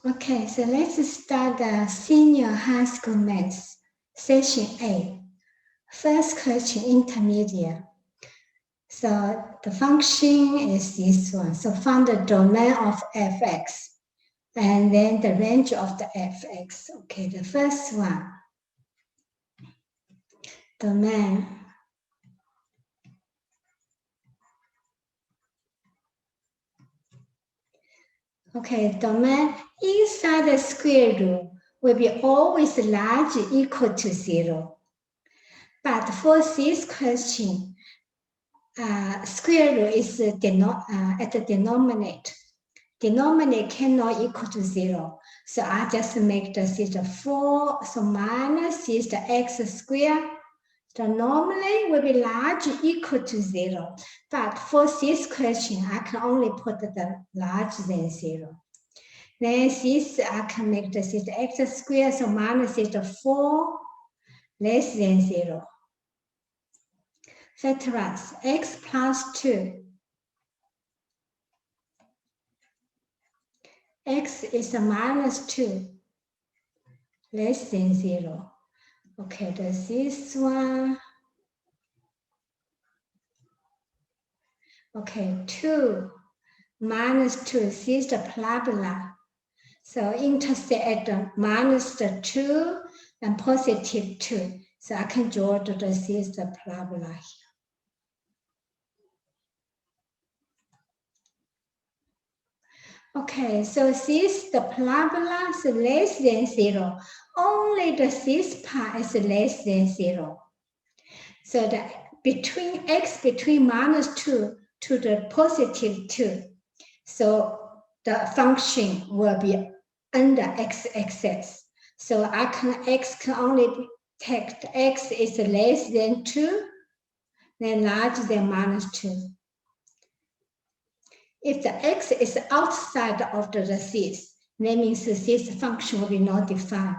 Okay, so let's start the senior high school maths, session 8. First question, intermediate. So the function is this one. So find the domain of fx and then the range of the fx. Okay, the first one, domain. Okay, domain inside the square root will be always large equal to 0. But for this question, square root is at the denominator. Denominator cannot equal to 0. So I just make the theta 4. So minus is the x squared. So normally will be large equal to 0. But for this question, I can only put the larger than 0. Then this I can make the theta x squared. So minus theta 4 less than 0. Factorize x plus 2. X is a minus 2 less than 0. Okay, does this one? Okay, 2 minus 2 is the parabola. So intersect at the minus the 2 and positive 2. So I can draw this is the parabola here. Okay, so this the parabola is less than 0. Only this part is less than 0. So the between x between minus 2 to the positive 2. So the function will be under x-axis. So x can only take the x is less than 2, then larger than minus 2. If the x is outside of the this, that means this function will be not defined.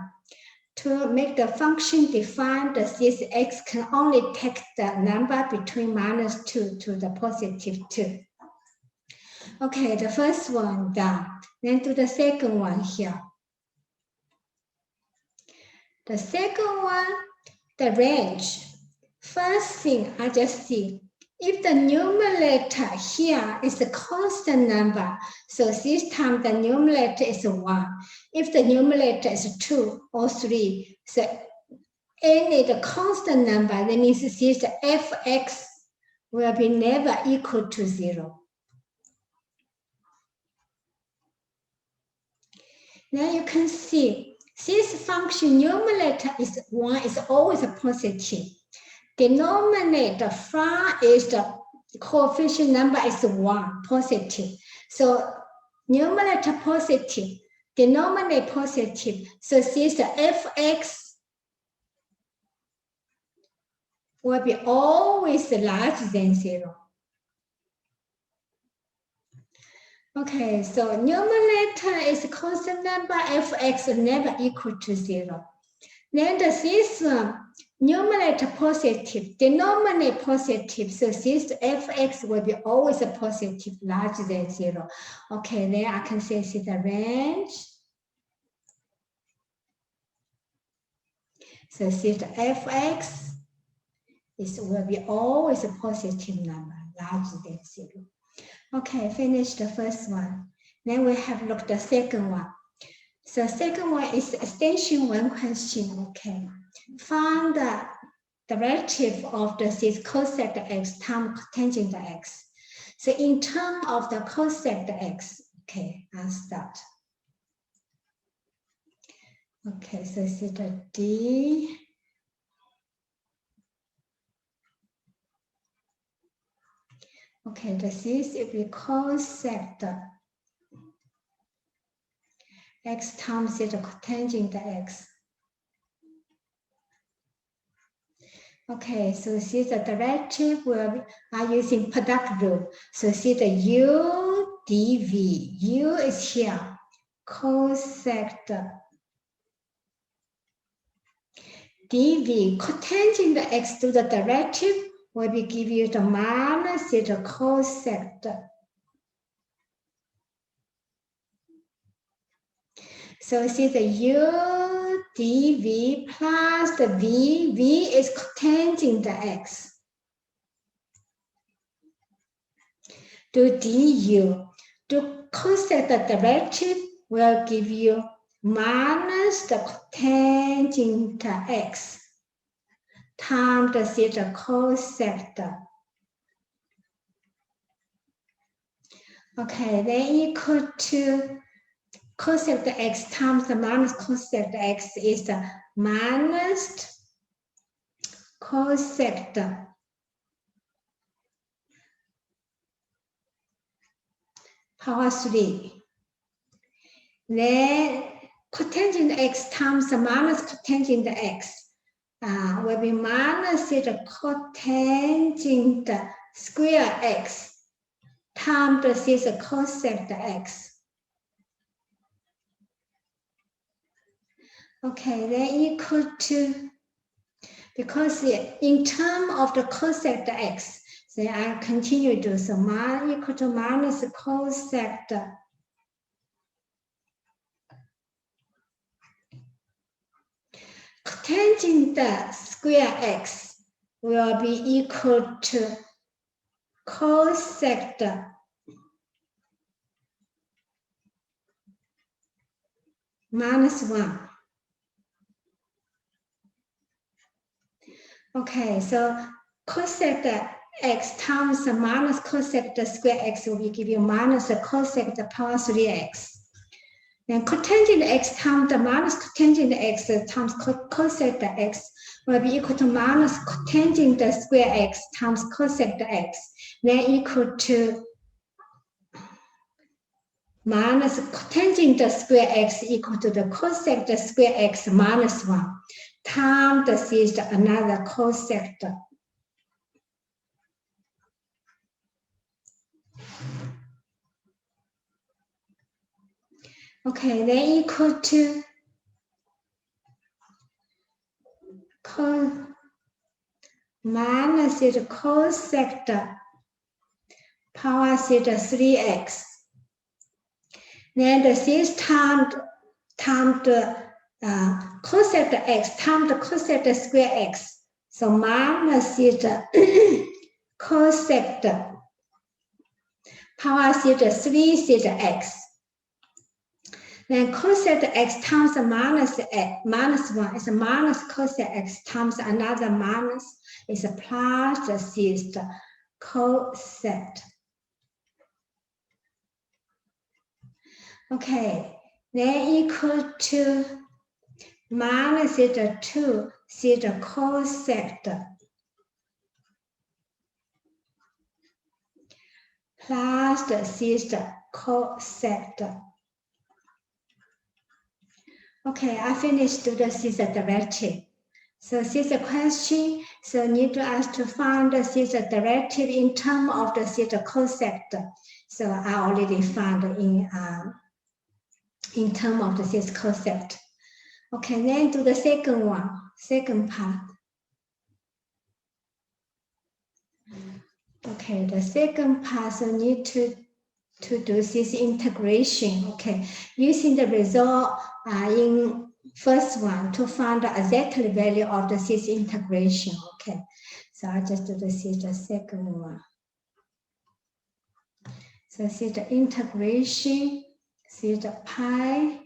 To make the function defined, this x can only take the number between minus 2 to the positive 2. Okay, the first one done. Then do the second one here. The second one, the range. First thing I just see, if the numerator here is a constant number, so this time the numerator is 1. If the numerator is 2 or 3, so any the constant number, that means this fx will be never equal to 0. Now you can see this function numerator is 1 is always a positive. Denominator front is the coefficient number is 1 positive. So numerator positive, denominator positive. So this the fx will be always larger than 0. Okay, so numerator is a constant number, fx is never equal to 0. Then this one, numerator positive, denominator positive, so this fx will be always a positive, larger than 0. Okay, then I can say this is the range. So this is the fx will be always a positive number, larger than 0. Okay, finish the first one. Then we have looked at the second one. So second one is extension 1 question. Okay, find the derivative of this cosec x times tangent x. So in terms of the cosec x, okay, I'll start. Okay, so this is the d. Okay, this is if we cosec x times the cotangent x. Okay, so this is the derivative we are using product rule. So see the u dv. U is here. Cosec dv. Cotangent x to the derivative will be give you the minus the cosec. So see the u dv plus the v is cotangent the x. Do du. To cosec the derivative will give you minus the cotangent x times the theta cosec. Okay, then equal to cosec the x times the minus cosec the x is the minus cosec the power 3. Then cotangent x times the minus cotangent x will be minus the cotangent square x times the cosec x. Okay, then equal to, because in terms of the cosec x, then I continue to do so equal to minus cosec cotangent square x will be equal to cosec minus 1. Okay, so cosec x times minus cosec square x will give you minus cosec power 3x. Then cotangent x times the minus cotangent x times cosec x will be equal to minus cotangent square x times cosec x. Then equal to minus cotangent square x equal to the cosec square x minus 1 times this is another cosec. Okay, then equal to minus the cosec power theta 3x. Then the this times the cosec x times the cosec square x. So minus theta cosec power theta 3 theta x. Then cosec x times minus 1 is minus cosec x times another minus is a plus the cosec. Okay, then equal to minus theta 2 theta cosec plus the theta cosec. Okay, I finished the theta derivative. So this is a question. So need to ask to find the theta derivative in terms of the theta cosec. So I already found in terms of the theta cosec. Okay, then do the second one, second part. Okay, the second part, so need to do this integration. Okay, using the result in first one to find the exact value of the this integration. Okay, so I just do the second one. So see the integration, see the pi.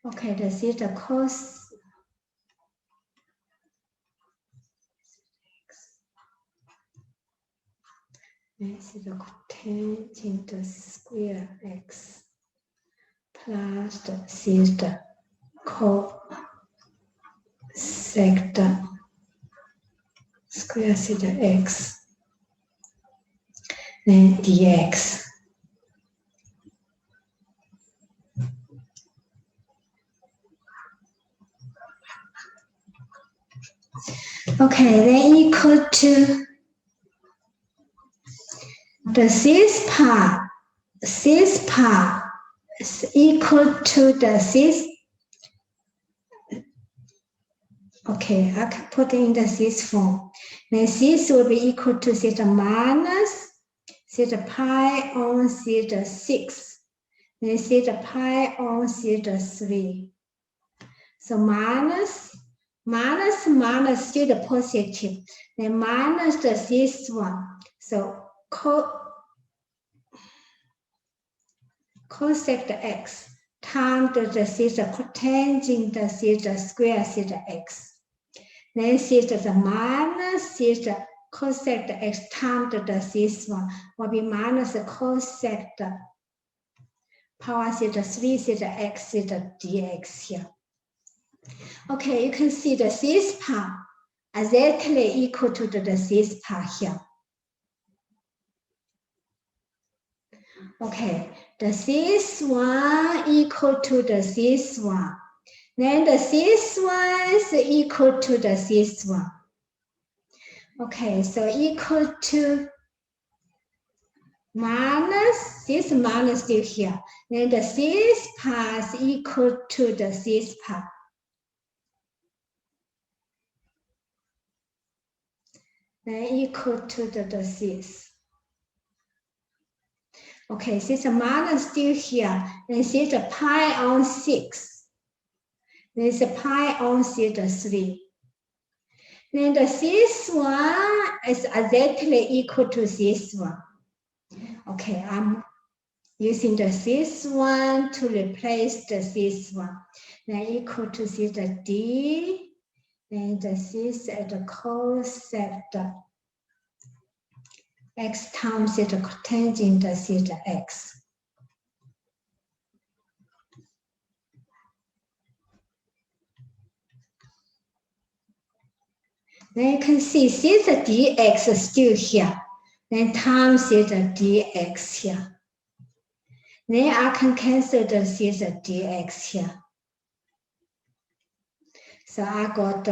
Okay, the theta cos. This is the cotangent square x plus the theta cosec square theta x, then dx. Okay, then equal to the this part is equal to the this. Okay, I can put in the this form. Then this will be equal to theta minus theta pi on theta 6. Then theta pi on theta 3. So minus still the positive. Then minus this one. So cosec x times the theta cotangent the theta square theta x. Then theta the minus theta cosec x times the this one will be minus the cosec power theta 3 theta x theta dx here. Okay, you can see the this part exactly equal to the this part here. Okay, the this one equal to the this one. Then the this one is equal to the this one. Okay, so equal to minus, this minus still here. Then the this part is equal to the this part. Then equal to the this. Okay, since the minus still here, then since the pi on 6, then it's a pi on theta 3. Then the this one is exactly equal to this one. Okay, I'm using the this one to replace the this one. Then equal to theta d, and the this at the cosec x times theta cotangent theta x. Then you can see theta dx is still here. Then times theta dx here. Then I can cancel the theta dx here. So I got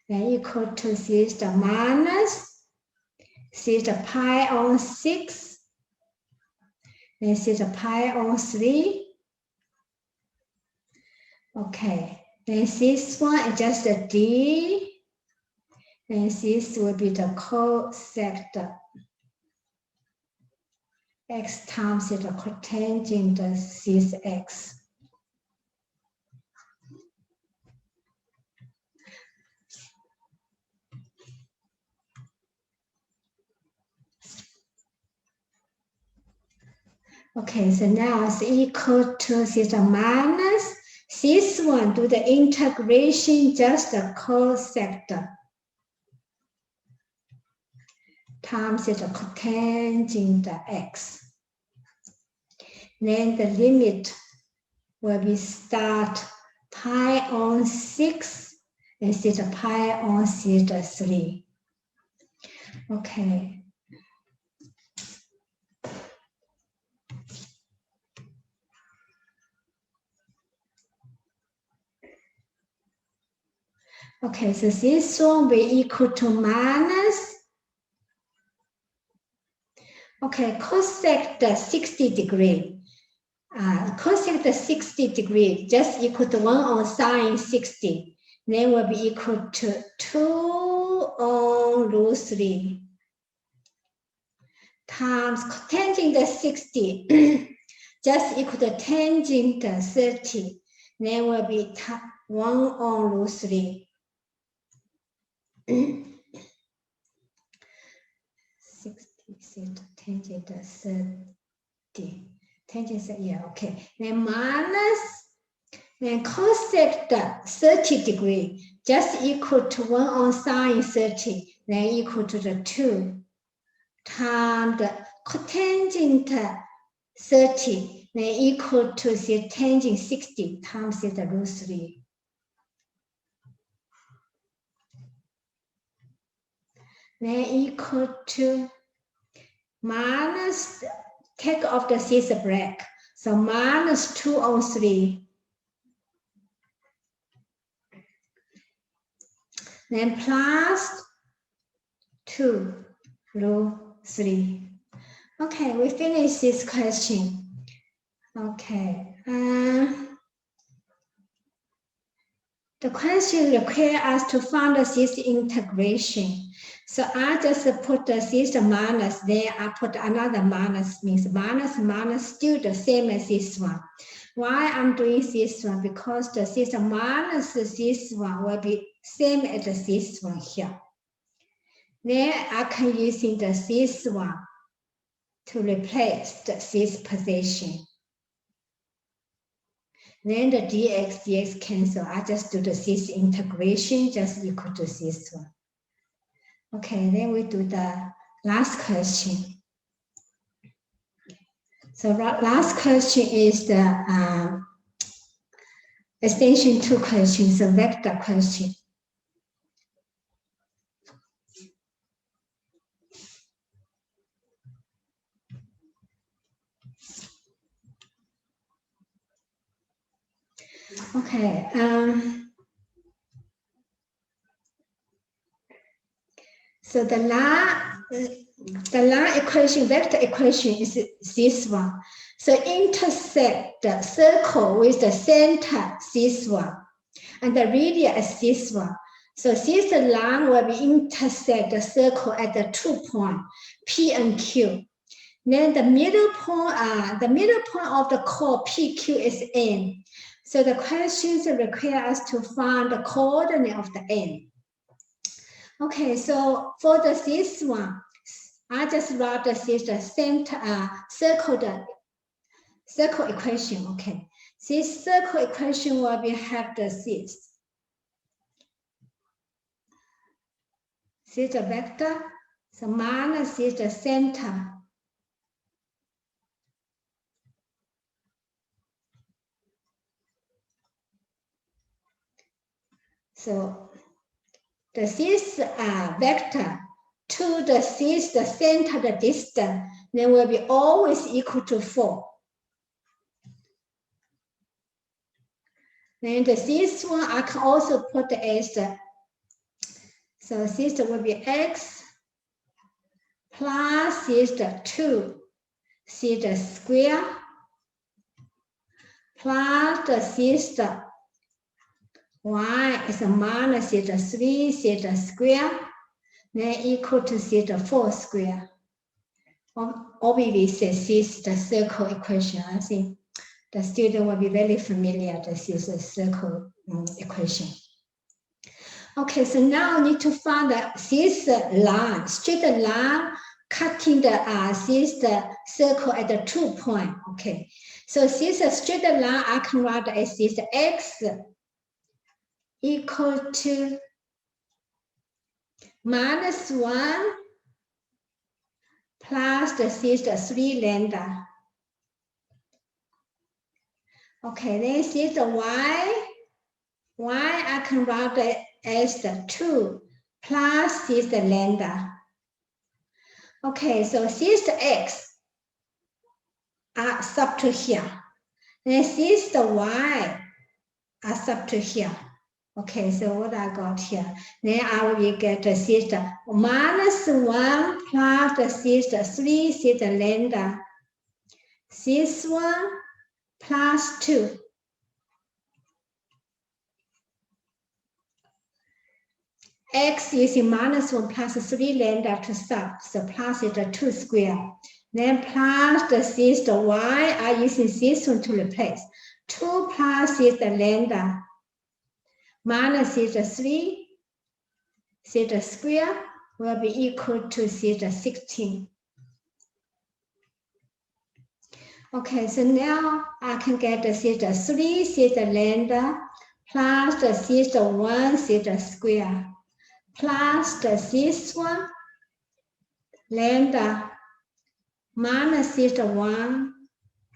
then equal to theta minus theta pi on 6. Then theta pi on 3. Okay. Then this one is just a d. And this will be the cosec x times the cotangent this x. Okay, so now it's equal to theta minus this one, do the integration just the cosec times the cotangent x. Then the limit will be start pi on 6 and theta pi on theta 3. Okay. Okay, so this one will be equal to minus. Okay, cosec the 60 degree. Cosec the 60 degree just equal to 1 on sine 60. Then will be equal to 2 on root 3 times cotangent the 60 just equal to tangent 30. Then will be 1 on root 3. 60 tangent 30. Tangent, yeah, okay. Then minus, then cosec the 30 degree just equal to 1 on sine 30. Then equal to the 2 times the cotangent 30. Then equal to the tangent 60 times the root 3. Then equal to minus, take off the scissor break. So minus 2 on 3. Then plus 2 root 3. Okay, we finish this question. Okay. The question requires us to find the cis integration. So I just put the cis minus there. I put another minus, means minus still the same as this one. Why I'm doing this one? Because the cis minus this one will be same as this one here. Then I can using the this one to replace the this position. Then the dx cancel. I just do the cis integration just equal to this one. Okay, then we do the last question. So last question is the extension 2 question, so vector question. Okay. So the line equation, vector equation is this one. So intersect the circle with the center, this one, and the radius is this one. So this line will be intersect the circle at the 2 points, P and Q. Then the middle point of the chord PQ is N. So the questions require us to find the coordinate of the N. Okay, so for this one, I just write the center circle equation. Okay, this circle equation will have this. This is the vector, so minus is the center. So the this vector to the center, the distance, then will be always equal to 4. Then this one I can also put as the, so this will be x plus is the 2 the square plus the y is minus the 3 the square, then equal to the 4 square. Obviously, this is the circle equation. I think the student will be very familiar. This is a circle equation. Okay, so now I need to find this line, straight line cutting the circle at the 2 points. Okay, so this straight line I can write as this x equal to minus 1 plus the 3 lambda. Okay, then is the y. Y I can write it as the 2 plus is the lambda. Okay, so this the x are sub to here. Then this the y are sub to here. Okay, so what I got here? Then I will get the theta minus 1 plus the theta 3 theta lambda. This one plus 2. X using minus 1 plus 3 lambda to sub, so plus is the 2 square. Then plus the theta y, I using this one to replace. 2 plus is the lambda minus is the 3 theta square will be equal to theta 16. Okay, so now I can get the theta 3 theta lambda plus the theta 1 theta square plus this one lambda minus theta 1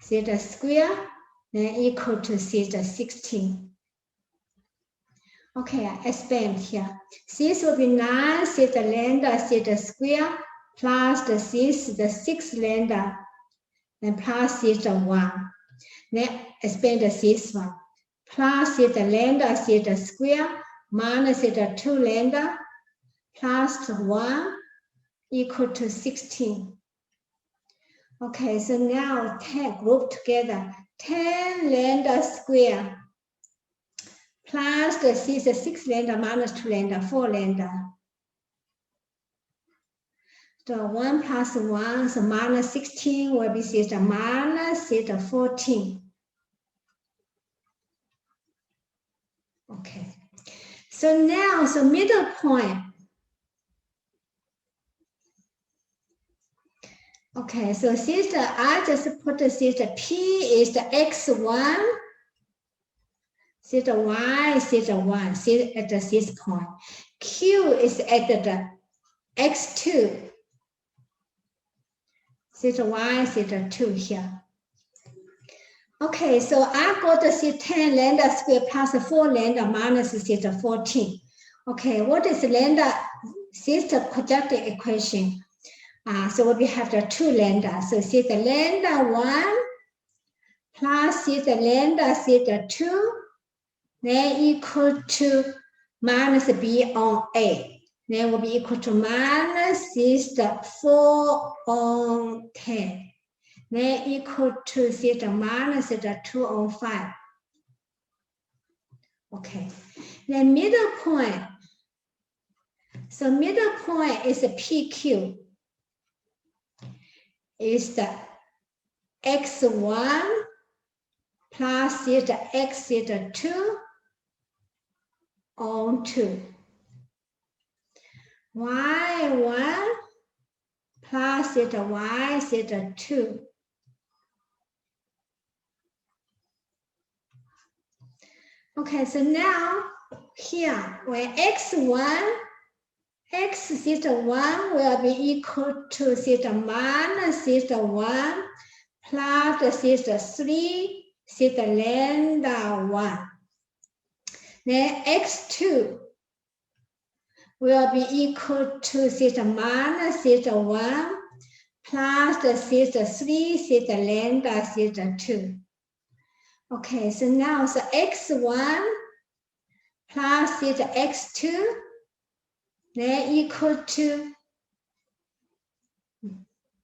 theta square then equal to theta 16. Okay, I expand here. This will be 9 theta lambda theta square plus the 6 lambda and plus theta 1. Then expand this one. Plus theta lambda theta square minus theta 2 lambda plus 1 equal to 16. Okay, so now 10 group together. 10 lambda square plus the theta 6 lambda minus 2 lambda 4 lambda. So 1 plus 1, so minus 16 will be theta minus theta 14. Okay. So now, so middle point. Okay, so theta, I just put the theta P is the x1, theta y, theta 1, theta at this point. Q is at the x2, theta y, theta 2 here. Okay, so I got the theta 10 lambda squared plus 4 lambda minus theta 14. Okay, what is lambda? Theta quadratic equation. So we have the 2 lambda. So theta lambda 1 plus theta lambda theta 2, then equal to minus b on a. Then will be equal to minus theta 4 on 10. Then equal to theta minus theta 2 on 5. Okay. Then middle point. So middle point is a PQ. Is the x1 plus theta x theta 2 on 2. y1 plus theta y theta 2. Okay, so now here, when x1, x theta 1 will be equal to theta minus theta 1 plus the theta 3 theta lambda 1. Then x2 will be equal to theta minus theta 1 plus the theta 3 theta lambda theta 2. Okay, so now so x1 plus theta x2 then equal to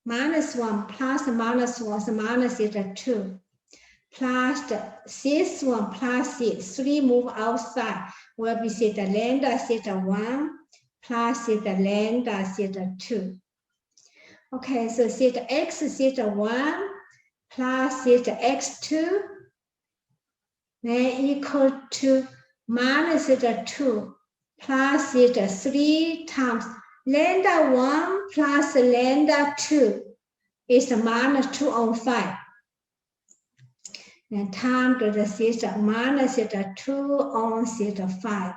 minus 1 plus minus 1, so minus theta 2 plus this 1 plus this 3 move outside will be theta lambda theta 1 plus theta lambda theta 2. Okay, so theta x theta 1 plus theta x2 then equal to minus theta 2 plus theta 3 times lambda 1 plus lambda 2 is minus 2 on 5. And times the theta minus theta 2 on theta 5.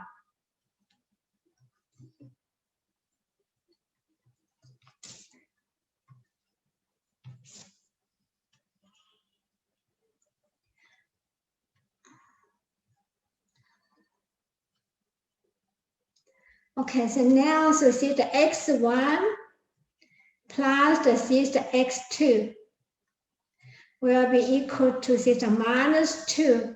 Okay, so now so theta x1 plus the theta x2 will be equal to theta minus 2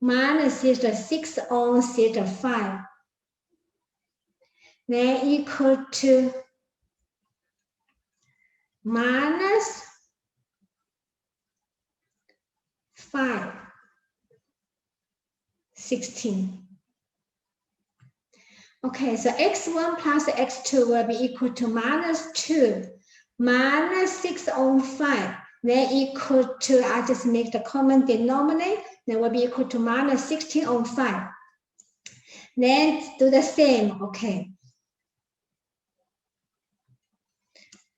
minus theta 6 on theta 5. Then equal to minus 5, 16. Okay, so x1 plus x2 will be equal to minus 2 minus 6 on 5. Then equal to, I just make the common denominator, then will be equal to minus 16 on 5. Then do the same, okay.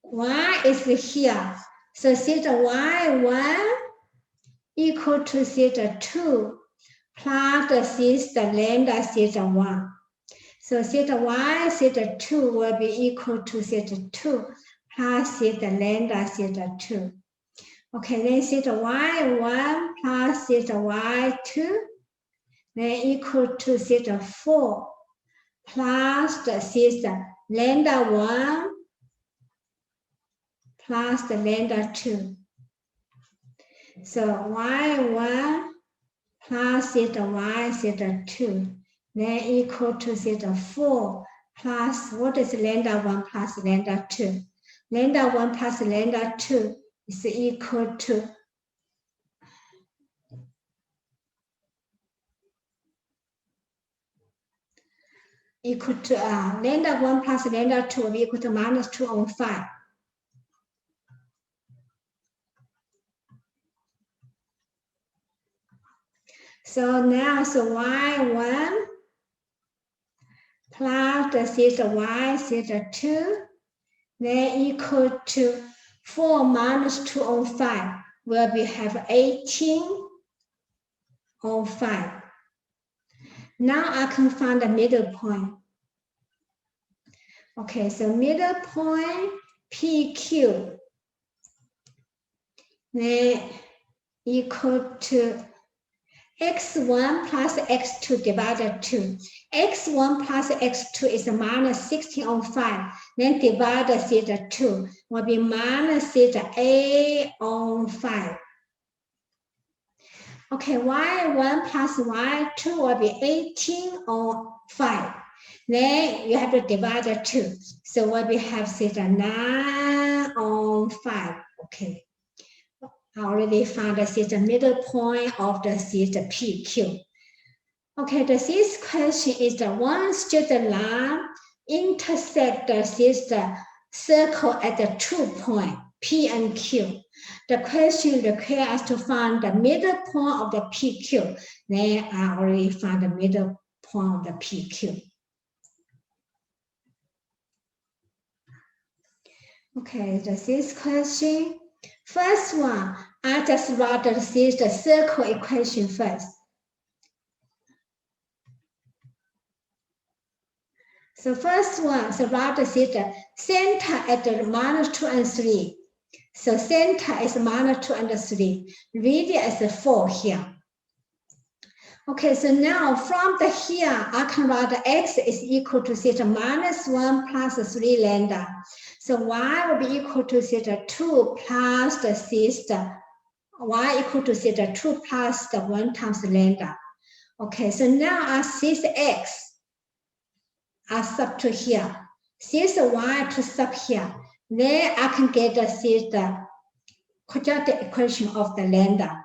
Y is here. So theta y1 equal to theta 2 plus the theta lambda theta 1. So theta y theta 2 will be equal to theta 2 plus theta lambda theta 2. Okay, then theta y1 plus theta y2 then equal to theta 4 plus the theta lambda 1 plus the lambda 2. So y1 plus theta y theta 2 then equal to theta 4 plus, what is lambda 1 plus lambda 2? Lambda 1 plus lambda 2 is equal to equal to lambda 1 plus lambda 2 will be equal to minus 2 on 5. So now, so y1 plus the theta y theta 2, then equal to 4 minus 2 on 5 will be have 18 on 5. Now I can find the middle point. Okay, so middle point PQ then equal to x1 plus x2 divided 2. x1 plus x2 is minus 16 on 5. Then divided theta 2 will be minus theta a on 5. Okay, y1 plus y2 will be 18 on 5. Then you have to divide the 2. So what we have theta 9 on 5. Okay. I already found this is the middle point of the theta PQ. Okay, this question is the one straight line intersect the theta circle at the 2 points, P and Q. The question requires us to find the middle point of the PQ. Then I already found the middle point of the PQ. Okay, this question. First one, I just write the circle equation first. So first one, so write the theta. Center at the minus 2 and 3. So center is minus 2 and 3. Radius is 4 here. Okay, so now from the here, I can write the x is equal to theta minus 1 plus 3 lambda. So y will be equal to theta 2 plus the theta, y equal to theta 2 plus the 1 times lambda. Okay, so now I see the x, I sub to here. See the y to sub here. Then I can get the theta quadratic equation of the lambda.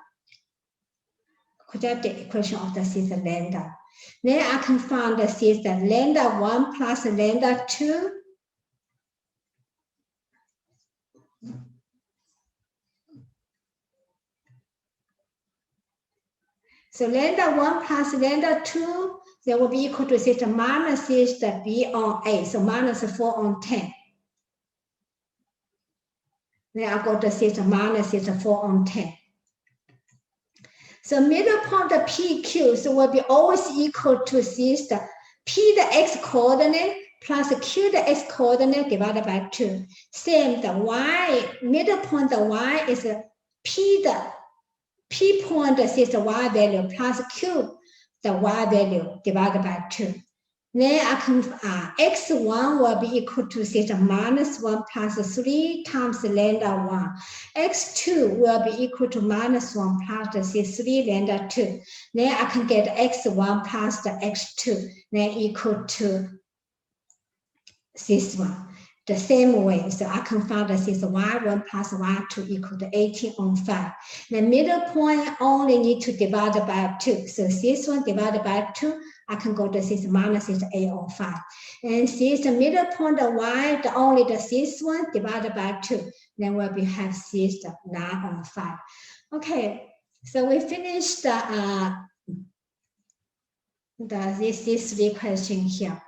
Quadratic equation of the theta lambda. Then I can find the theta lambda 1 plus lambda 2. So lambda 1 plus lambda 2, that will be equal to theta minus theta b on a, so minus 4 on 10. Then I got the theta minus theta 4 on 10. So middle point of PQ, so will be always equal to theta P the x coordinate plus Q the x coordinate divided by 2. Same, the y, middle point the y is P the P point is the y value plus Q the y value divided by 2. Then I can x1 will be equal to theta minus 1 plus 3 times lambda 1. x2 will be equal to minus 1 plus the 3 lambda 2. Then I can get x1 plus the x2, then equal to this one. The same way, so I can find that this y1 plus y2 equal to 18 on 5. The middle point only need to divide by 2. So this one divided by 2, I can go to this minus this a on 5. And this the middle point of y, the only this one divided by 2. Then we'll be have this 9 on 5. Okay, so we finished these 3 questions here.